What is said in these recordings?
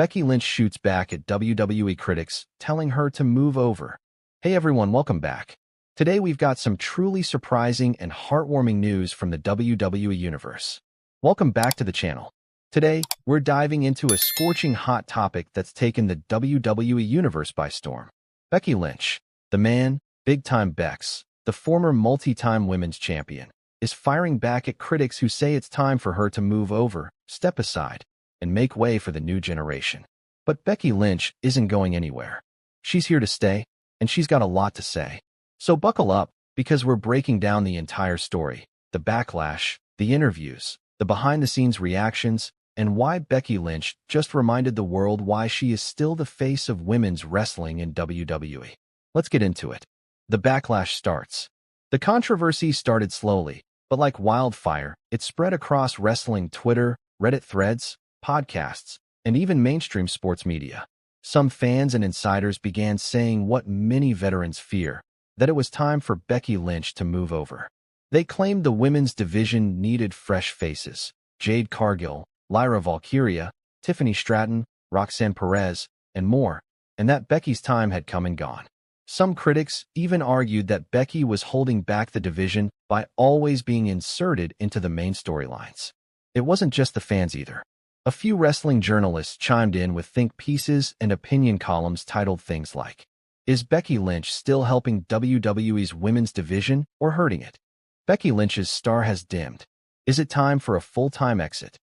Becky Lynch shoots back at WWE critics, telling her to move over. Hey everyone, welcome back. Today we've got some truly surprising and heartwarming news from the WWE Universe. Welcome back to the channel. Today, we're diving into a scorching hot topic that's taken the WWE Universe by storm. Becky Lynch, the man, big-time Bex, the former multi-time women's champion, is firing back at critics who say it's time for her to move over, step aside, and make way for the new generation. But Becky Lynch isn't going anywhere. She's here to stay, and she's got a lot to say. So buckle up, because we're breaking down the entire story, the backlash, the interviews, the behind-the-scenes reactions, and why Becky Lynch just reminded the world why she is still the face of women's wrestling in WWE. Let's get into it. The backlash starts. The controversy started slowly, but like wildfire, it spread across wrestling Twitter, Reddit threads, podcasts, and even mainstream sports media. Some fans and insiders began saying what many veterans fear, that it was time for Becky Lynch to move over. They claimed the women's division needed fresh faces: Jade Cargill, Lyra Valkyria, Tiffany Stratton, Roxanne Perez, and more, and that Becky's time had come and gone. Some critics even argued that Becky was holding back the division by always being inserted into the main storylines. It wasn't just the fans either. A few wrestling journalists chimed in with think pieces and opinion columns titled things like, "Is Becky Lynch still helping WWE's women's division or hurting it? Becky Lynch's star has dimmed. Is it time for a full-time exit?"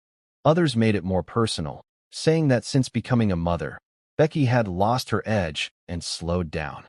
Others made it more personal, saying that since becoming a mother, Becky had lost her edge and slowed down.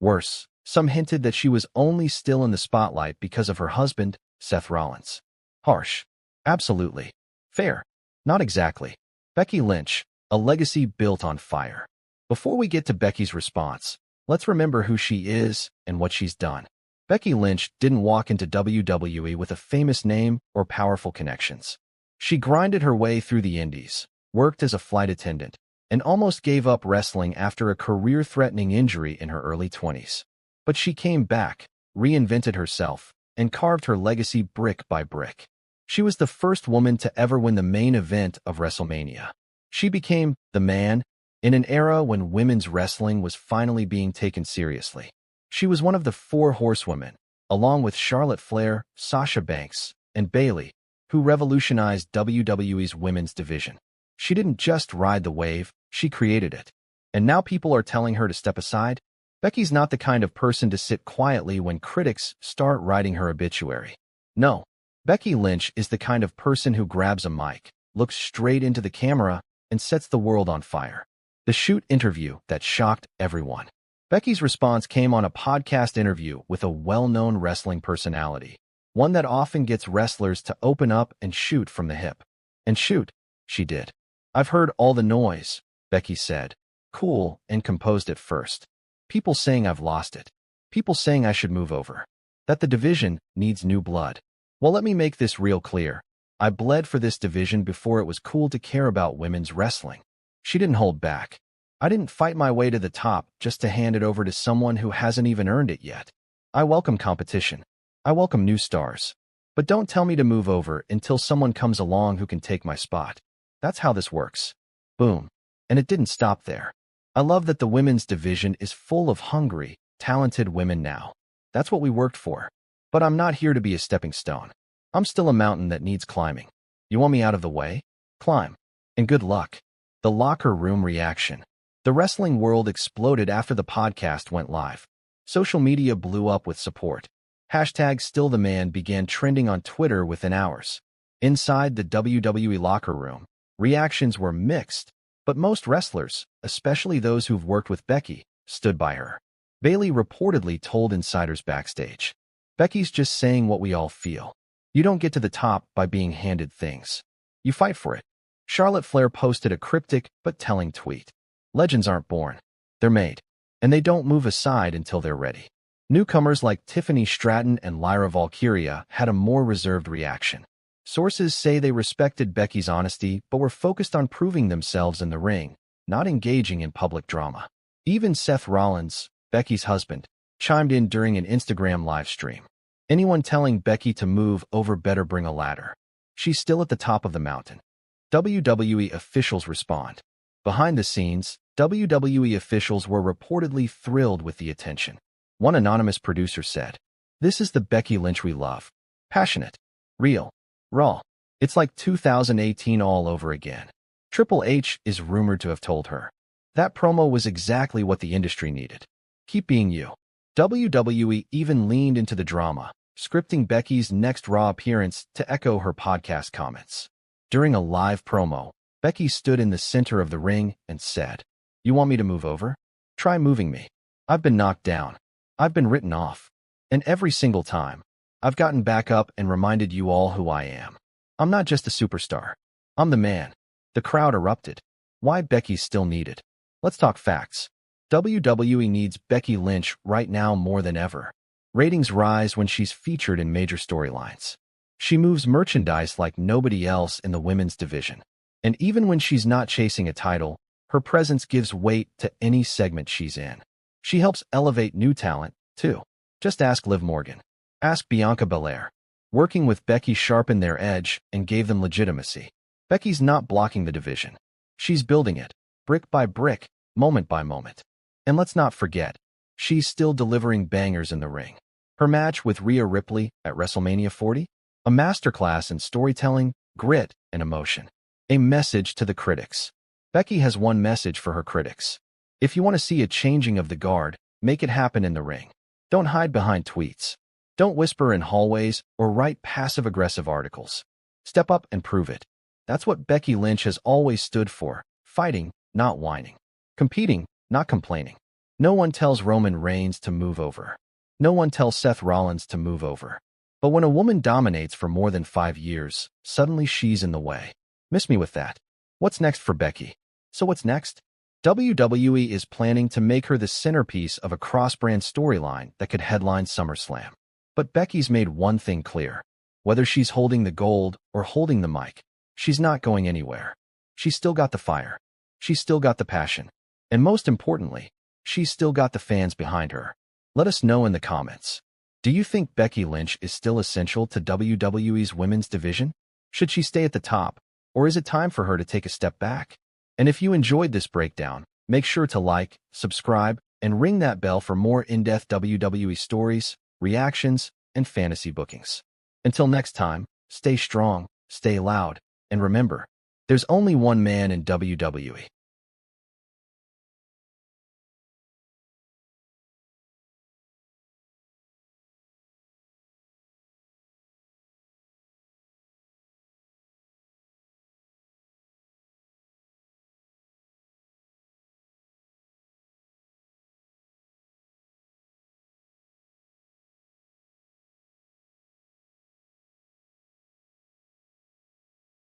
Worse, some hinted that she was only still in the spotlight because of her husband, Seth Rollins. Harsh. Absolutely. Fair. Not exactly. Becky Lynch, a legacy built on fire. Before we get to Becky's response, let's remember who she is and what she's done. Becky Lynch didn't walk into WWE with a famous name or powerful connections. She grinded her way through the indies, worked as a flight attendant, and almost gave up wrestling after a career-threatening injury in her early 20s. But she came back, reinvented herself, and carved her legacy brick by brick. She was the first woman to ever win the main event of WrestleMania. She became the man in an era when women's wrestling was finally being taken seriously. She was one of the four horsewomen, along with Charlotte Flair, Sasha Banks, and Bayley, who revolutionized WWE's women's division. She didn't just ride the wave, she created it. And now people are telling her to step aside? Becky's not the kind of person to sit quietly when critics start writing her obituary. No. Becky Lynch is the kind of person who grabs a mic, looks straight into the camera, and sets the world on fire. The shoot interview that shocked everyone. Becky's response came on a podcast interview with a well-known wrestling personality, one that often gets wrestlers to open up and shoot from the hip. And shoot, she did. "I've heard all the noise," Becky said, cool and composed at first. "People saying I've lost it. People saying I should move over. That the division needs new blood. Well, let me make this real clear. I bled for this division before it was cool to care about women's wrestling." She didn't hold back. "I didn't fight my way to the top just to hand it over to someone who hasn't even earned it yet. I welcome competition. I welcome new stars. But don't tell me to move over until someone comes along who can take my spot. That's how this works." Boom. And it didn't stop there. "I love that the women's division is full of hungry, talented women now. That's what we worked for. But I'm not here to be a stepping stone. I'm still a mountain that needs climbing. You want me out of the way? Climb. And good luck." The locker room reaction. The wrestling world exploded after the podcast went live. Social media blew up with support. #StillTheMan began trending on Twitter within hours. Inside the WWE locker room, reactions were mixed, but most wrestlers, especially those who've worked with Becky, stood by her. Bayley reportedly told insiders backstage, "Becky's just saying what we all feel. You don't get to the top by being handed things. You fight for it." Charlotte Flair posted a cryptic but telling tweet. "Legends aren't born. They're made. And they don't move aside until they're ready." Newcomers like Tiffany Stratton and Lyra Valkyria had a more reserved reaction. Sources say they respected Becky's honesty but were focused on proving themselves in the ring, not engaging in public drama. Even Seth Rollins, Becky's husband, chimed in during an Instagram live stream. "Anyone telling Becky to move over better bring a ladder. She's still at the top of the mountain." WWE officials respond. Behind the scenes, WWE officials were reportedly thrilled with the attention. One anonymous producer said, "This is the Becky Lynch we love. Passionate, real, raw. It's like 2018 all over again." Triple H is rumored to have told her, "That promo was exactly what the industry needed. Keep being you." WWE even leaned into the drama, scripting Becky's next Raw appearance to echo her podcast comments. During a live promo, Becky stood in the center of the ring and said, "You want me to move over? Try moving me. I've been knocked down. I've been written off. And every single time, I've gotten back up and reminded you all who I am. I'm not just a superstar. I'm the man." The crowd erupted. Why Becky's still needed? Let's talk facts. WWE needs Becky Lynch right now more than ever. Ratings rise when she's featured in major storylines. She moves merchandise like nobody else in the women's division. And even when she's not chasing a title, her presence gives weight to any segment she's in. She helps elevate new talent, too. Just ask Liv Morgan. Ask Bianca Belair. Working with Becky sharpened their edge and gave them legitimacy. Becky's not blocking the division. She's building it, brick by brick, moment by moment. And let's not forget, she's still delivering bangers in the ring. Her match with Rhea Ripley at WrestleMania 40? A masterclass in storytelling, grit, and emotion. A message to the critics. Becky has one message for her critics. If you want to see a changing of the guard, make it happen in the ring. Don't hide behind tweets. Don't whisper in hallways or write passive-aggressive articles. Step up and prove it. That's what Becky Lynch has always stood for, fighting, not whining. Competing, not complaining. No one tells Roman Reigns to move over. No one tells Seth Rollins to move over. But when a woman dominates for more than 5 years, suddenly she's in the way. Miss me with that. What's next for Becky? So what's next? WWE is planning to make her the centerpiece of a cross-brand storyline that could headline SummerSlam. But Becky's made one thing clear. Whether she's holding the gold or holding the mic, she's not going anywhere. She's still got the fire. She's still got the passion. And most importantly, she's still got the fans behind her. Let us know in the comments. Do you think Becky Lynch is still essential to WWE's women's division? Should she stay at the top, or is it time for her to take a step back? And if you enjoyed this breakdown, make sure to like, subscribe, and ring that bell for more in-depth WWE stories, reactions, and fantasy bookings. Until next time, stay strong, stay loud, and remember, there's only one man in WWE.